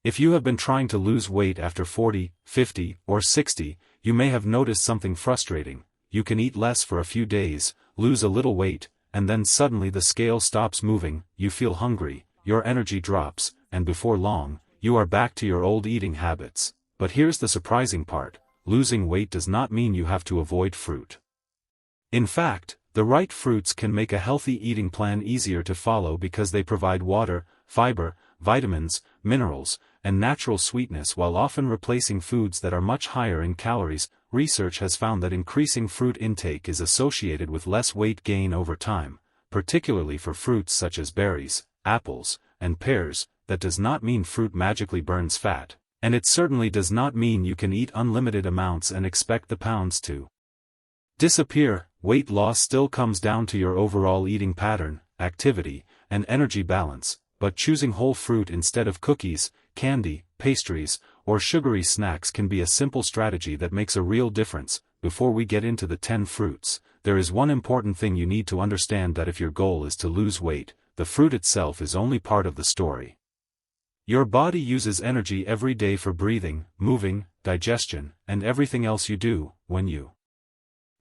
If you have been trying to lose weight after 40, 50, or 60, you may have noticed something frustrating. You can eat less for a few days, lose a little weight, and then suddenly the scale stops moving, you feel hungry, your energy drops, and before long, you are back to your old eating habits. But here's the surprising part: losing weight does not mean you have to avoid fruit. In fact, the right fruits can make a healthy eating plan easier to follow because they provide water, fiber, vitamins, minerals, and natural sweetness while often replacing foods that are much higher in calories. Research has found that increasing fruit intake is associated with less weight gain over time, particularly for fruits such as berries, apples, and pears. That does not mean fruit magically burns fat, and it certainly does not mean you can eat unlimited amounts and expect the pounds to disappear. Weight loss still comes down to your overall eating pattern, activity, and energy balance, but choosing whole fruit instead of cookies, candy, pastries, or sugary snacks can be a simple strategy that makes a real difference. Before we get into the 10 fruits, there is one important thing you need to understand: that if your goal is to lose weight, the fruit itself is only part of the story. Your body uses energy every day for breathing, moving, digestion, and everything else you do. When you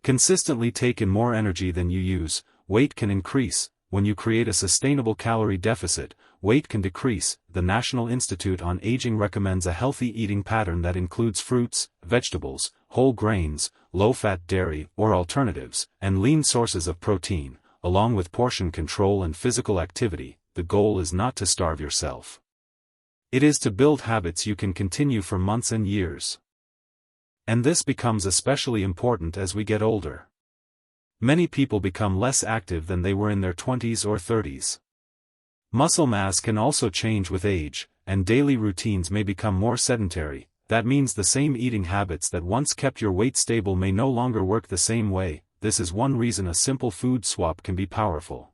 consistently take in more energy than you use, weight can increase. When you create a sustainable calorie deficit, weight can decrease. The National Institute on Aging recommends a healthy eating pattern that includes fruits, vegetables, whole grains, low-fat dairy or alternatives, and lean sources of protein, along with portion control and physical activity. The goal is not to starve yourself. It is to build habits you can continue for months and years. And this becomes especially important as we get older. Many people become less active than they were in their 20s or 30s. Muscle mass can also change with age, and daily routines may become more sedentary. That means the same eating habits that once kept your weight stable may no longer work the same way. This is one reason a simple food swap can be powerful.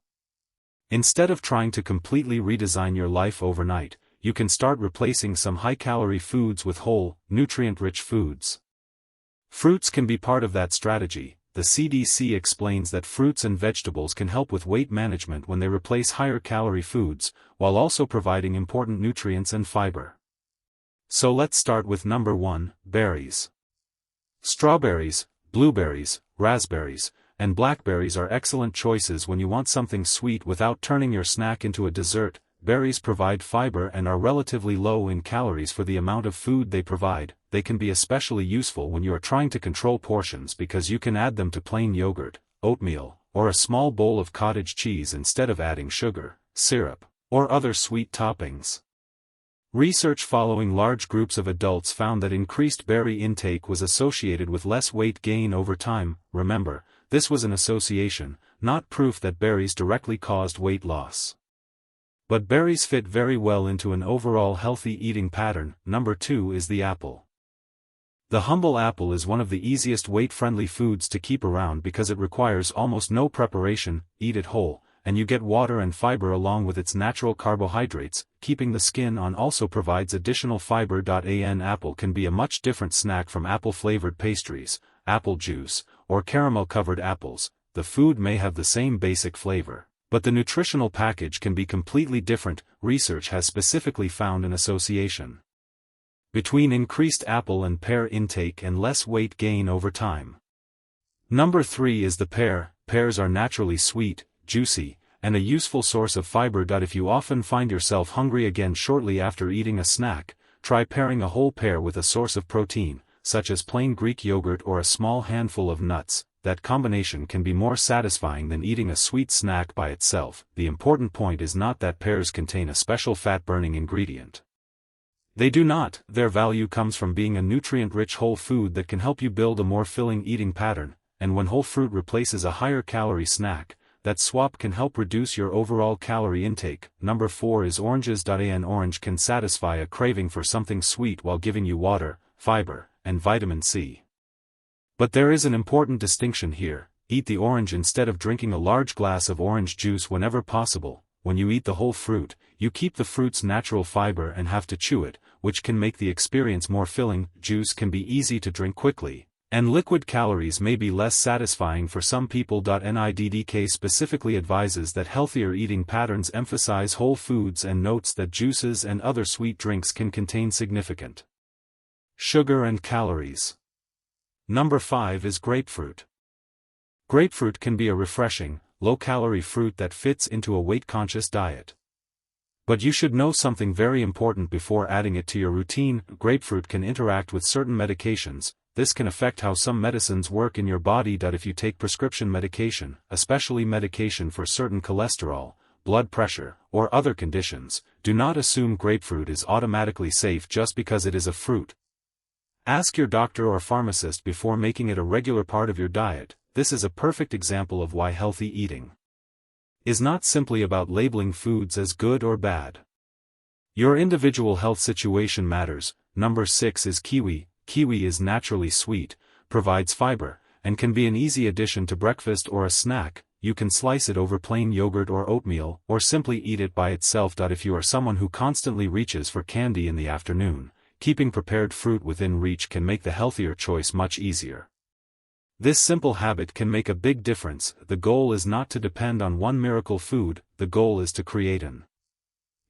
Instead of trying to completely redesign your life overnight, you can start replacing some high-calorie foods with whole, nutrient-rich foods. Fruits can be part of that strategy. The CDC explains that fruits and vegetables can help with weight management when they replace higher-calorie foods, while also providing important nutrients and fiber. So let's start with number 1, berries. Strawberries, blueberries, raspberries, and blackberries are excellent choices when you want something sweet without turning your snack into a dessert. Berries provide fiber and are relatively low in calories for the amount of food they provide. They can be especially useful when you are trying to control portions because you can add them to plain yogurt, oatmeal, or a small bowl of cottage cheese instead of adding sugar, syrup, or other sweet toppings. Research following large groups of adults found that increased berry intake was associated with less weight gain over time. Remember, this was an association, not proof that berries directly caused weight loss. But berries fit very well into an overall healthy eating pattern. Number 2 is the apple. The humble apple is one of the easiest weight-friendly foods to keep around because it requires almost no preparation. Eat it whole, and you get water and fiber along with its natural carbohydrates. Keeping the skin on also provides additional fiber. An apple can be a much different snack from apple-flavored pastries, apple juice, or caramel-covered apples. The food may have the same basic flavor, but the nutritional package can be completely different. Research has specifically found an association between increased apple and pear intake and less weight gain over time. Number 3 is the pear. Pears are naturally sweet, juicy, and a useful source of fiber. If you often find yourself hungry again shortly after eating a snack, try pairing a whole pear with a source of protein, such as plain Greek yogurt or a small handful of nuts. That combination can be more satisfying than eating a sweet snack by itself. The important point is not that pears contain a special fat-burning ingredient. They do not. Their value comes from being a nutrient-rich whole food that can help you build a more filling eating pattern, and when whole fruit replaces a higher-calorie snack, that swap can help reduce your overall calorie intake. Number 4 is oranges. An orange can satisfy a craving for something sweet while giving you water, fiber, and vitamin C. But there is an important distinction here. Eat the orange instead of drinking a large glass of orange juice whenever possible. When you eat the whole fruit, you keep the fruit's natural fiber and have to chew it, which can make the experience more filling. Juice can be easy to drink quickly, And liquid calories may be less satisfying for some people. NIDDK specifically advises that healthier eating patterns emphasize whole foods and notes that juices and other sweet drinks can contain significant sugar and calories. Number 5 is grapefruit. Grapefruit can be a refreshing, low-calorie fruit that fits into a weight-conscious diet. But you should know something very important before adding it to your routine. Grapefruit can interact with certain medications. This can affect how some medicines work in your body. If you take prescription medication, especially medication for certain cholesterol, blood pressure, or other conditions, do not assume grapefruit is automatically safe just because it is a fruit. Ask your doctor or pharmacist before making it a regular part of your diet. This is a perfect example of why healthy eating is not simply about labeling foods as good or bad. Your individual health situation matters. Number 6 is kiwi. Kiwi is naturally sweet, provides fiber, and can be an easy addition to breakfast or a snack. You can slice it over plain yogurt or oatmeal, or simply eat it by itself. If you are someone who constantly reaches for candy in the afternoon, keeping prepared fruit within reach can make the healthier choice much easier. This simple habit can make a big difference. The goal is not to depend on one miracle food, the goal is to create an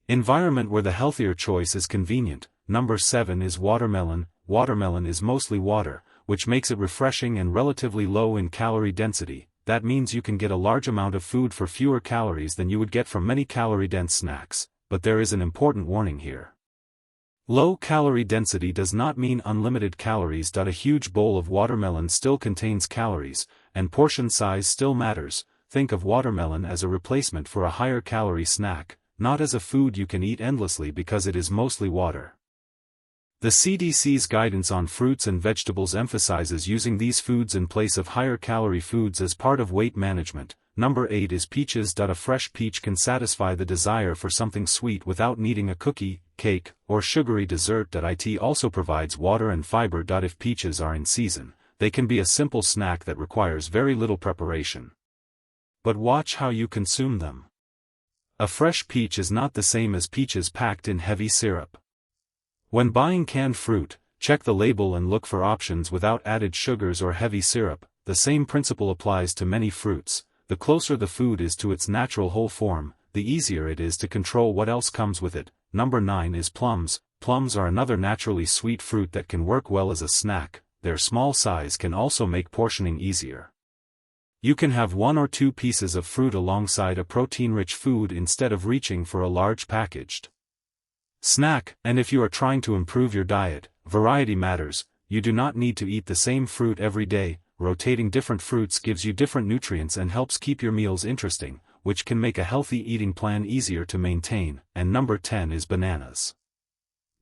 environment where the healthier choice is convenient. Number 7 is watermelon. Watermelon is mostly water, which makes it refreshing and relatively low in calorie density. That means you can get a large amount of food for fewer calories than you would get from many calorie-dense snacks, but there is an important warning here. Low calorie density does not mean unlimited calories. A huge bowl of watermelon still contains calories, and portion size still matters. Think of watermelon as a replacement for a higher calorie snack, not as a food you can eat endlessly because it is mostly water. The CDC's guidance on fruits and vegetables emphasizes using these foods in place of higher calorie foods as part of weight management. Number 8 is peaches. A fresh peach can satisfy the desire for something sweet without needing a cookie, cake, or sugary dessert. It also provides water and fiber. If peaches are in season, they can be a simple snack that requires very little preparation. But watch how you consume them. A fresh peach is not the same as peaches packed in heavy syrup. When buying canned fruit, check the label and look for options without added sugars or heavy syrup. The same principle applies to many fruits. The closer the food is to its natural whole form, the easier it is to control what else comes with it. Number 9 is plums. Plums are another naturally sweet fruit that can work well as a snack. Their small size can also make portioning easier. You can have 1 or 2 pieces of fruit alongside a protein-rich food instead of reaching for a large packaged snack. And if you are trying to improve your diet, variety matters. You do not need to eat the same fruit every day. Rotating different fruits gives you different nutrients and helps keep your meals interesting, which can make a healthy eating plan easier to maintain. And number 10 is bananas.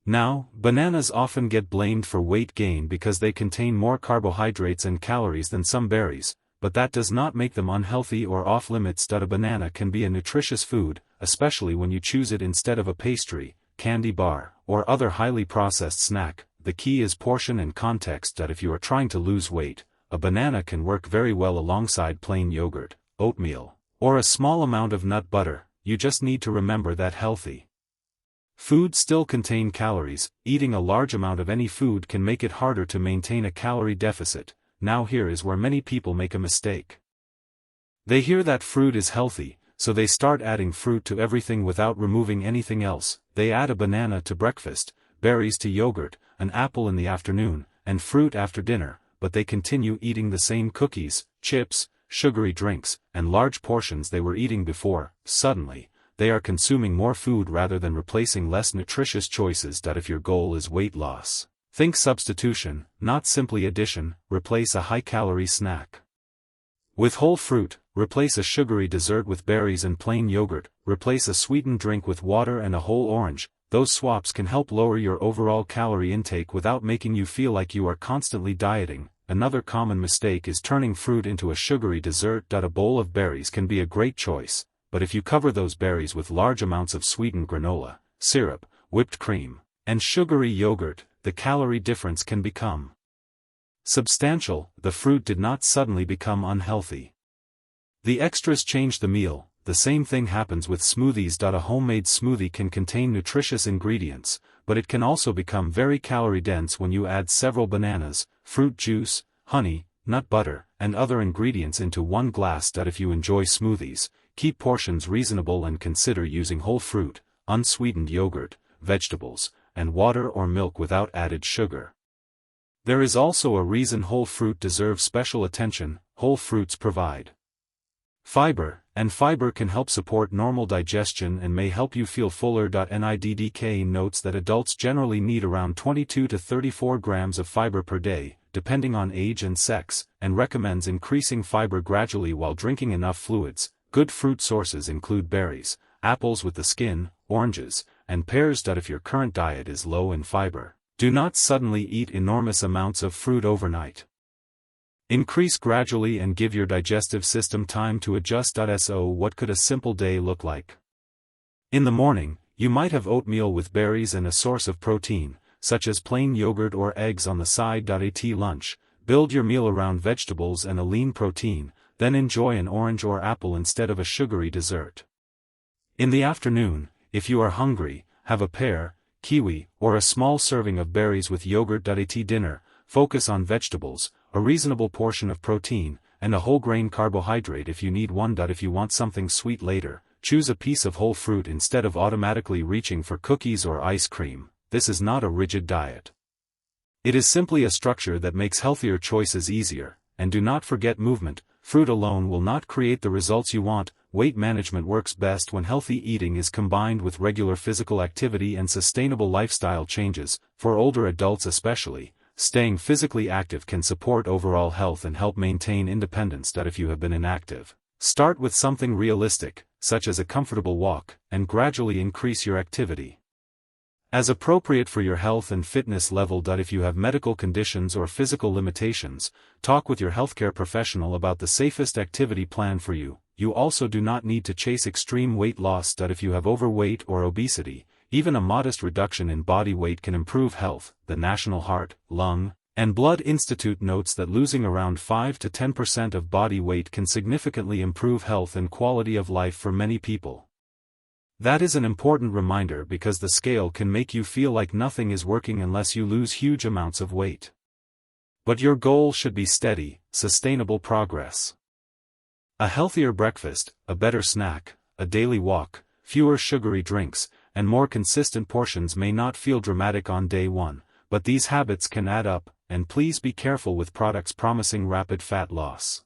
Now, bananas often get blamed for weight gain because they contain more carbohydrates and calories than some berries, but that does not make them unhealthy or off-limits. A banana can be a nutritious food, especially when you choose it instead of a pastry, candy bar, or other highly processed snack. The key is portion and context. If you are trying to lose weight, a banana can work very well alongside plain yogurt, oatmeal, or a small amount of nut butter. You just need to remember that healthy foods still contain calories. Eating a large amount of any food can make it harder to maintain a calorie deficit. Now here is where many people make a mistake. They hear that fruit is healthy, so they start adding fruit to everything without removing anything else. They add a banana to breakfast, berries to yogurt, an apple in the afternoon, and fruit after dinner, but they continue eating the same cookies, chips, sugary drinks, and large portions they were eating before. Suddenly, they are consuming more food rather than replacing less nutritious choices. If your goal is weight loss, think substitution, not simply addition. Replace a high-calorie snack with whole fruit, replace a sugary dessert with berries and plain yogurt, replace a sweetened drink with water and a whole orange. Those swaps can help lower your overall calorie intake without making you feel like you are constantly dieting. Another common mistake is turning fruit into a sugary dessert. A bowl of berries can be a great choice, but if you cover those berries with large amounts of sweetened granola, syrup, whipped cream, and sugary yogurt, the calorie difference can become substantial. The fruit did not suddenly become unhealthy. The extras change the meal. The same thing happens with smoothies. A homemade smoothie can contain nutritious ingredients, but it can also become very calorie dense when you add several bananas, fruit juice, honey, nut butter, and other ingredients into one glass. If you enjoy smoothies, keep portions reasonable and consider using whole fruit, unsweetened yogurt, vegetables, and water or milk without added sugar. There is also a reason whole fruit deserves special attention. Whole fruits provide fiber, and fiber can help support normal digestion and may help you feel fuller. NIDDK notes that adults generally need around 22 to 34 grams of fiber per day, depending on age and sex, and recommends increasing fiber gradually while drinking enough fluids. Good fruit sources include berries, apples with the skin, oranges, and pears. If your current diet is low in fiber, do not suddenly eat enormous amounts of fruit overnight. Increase gradually and give your digestive system time to adjust. So what could a simple day look like? In the morning, you might have oatmeal with berries and a source of protein, such as plain yogurt or eggs on the side. At lunch, build your meal around vegetables and a lean protein, then enjoy an orange or apple instead of a sugary dessert. In the afternoon, if you are hungry, have a pear, kiwi, or a small serving of berries with yogurt. At dinner, focus on vegetables, a reasonable portion of protein, and a whole grain carbohydrate if you need one. If you want something sweet later, choose a piece of whole fruit instead of automatically reaching for cookies or ice cream. This is not a rigid diet. It is simply a structure that makes healthier choices easier, and do not forget movement. Fruit alone will not create the results you want. Weight management works best when healthy eating is combined with regular physical activity and sustainable lifestyle changes. For older adults especially, staying physically active can support overall health and help maintain independence. If you have been inactive, start with something realistic, such as a comfortable walk, and gradually increase your activity as appropriate for your health and fitness level. If you have medical conditions or physical limitations, talk with your healthcare professional about the safest activity plan for you. You also do not need to chase extreme weight loss. If you have overweight or obesity, even a modest reduction in body weight can improve health. The National Heart, Lung, and Blood Institute notes that losing around 5 to 10% of body weight can significantly improve health and quality of life for many people. That is an important reminder because the scale can make you feel like nothing is working unless you lose huge amounts of weight. But your goal should be steady, sustainable progress. A healthier breakfast, a better snack, a daily walk, fewer sugary drinks, and more consistent portions may not feel dramatic on day one, but these habits can add up, and please be careful with products promising rapid fat loss.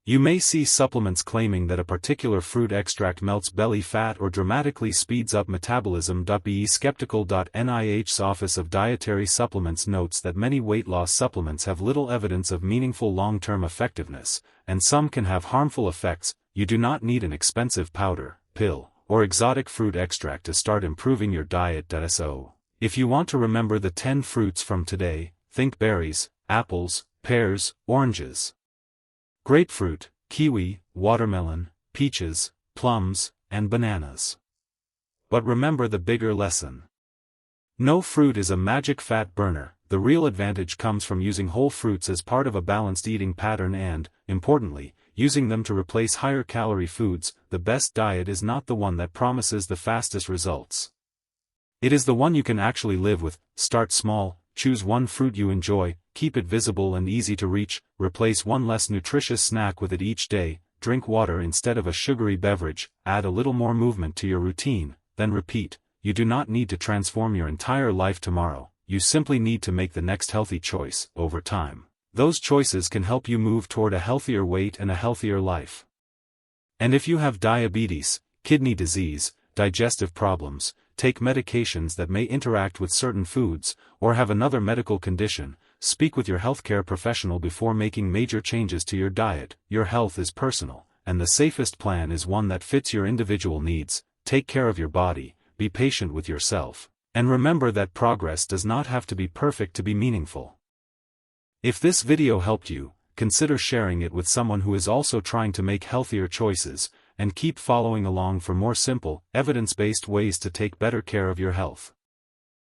You may see supplements claiming that a particular fruit extract melts belly fat or dramatically speeds up metabolism. Be skeptical. NIH's Office of Dietary Supplements notes that many weight loss supplements have little evidence of meaningful long-term effectiveness, and some can have harmful effects. You do not need an expensive powder, pill, or exotic fruit extract to start improving your diet. So, if you want to remember the 10 fruits from today, think berries, apples, pears, oranges, grapefruit, kiwi, watermelon, peaches, plums, and bananas. But remember the bigger lesson. No fruit is a magic fat burner. The real advantage comes from using whole fruits as part of a balanced eating pattern and, importantly, using them to replace higher-calorie foods. The best diet is not the one that promises the fastest results. It is the one you can actually live with. Start small, choose one fruit you enjoy, keep it visible and easy to reach, replace one less nutritious snack with it each day, drink water instead of a sugary beverage, add a little more movement to your routine, then repeat. You do not need to transform your entire life tomorrow, you simply need to make the next healthy choice. Over time, those choices can help you move toward a healthier weight and a healthier life. And if you have diabetes, kidney disease, digestive problems, take medications that may interact with certain foods, or have another medical condition, speak with your healthcare professional before making major changes to your diet. Your health is personal, and the safest plan is one that fits your individual needs. Take care of your body, be patient with yourself, and remember that progress does not have to be perfect to be meaningful. If this video helped you, consider sharing it with someone who is also trying to make healthier choices, and keep following along for more simple, evidence-based ways to take better care of your health.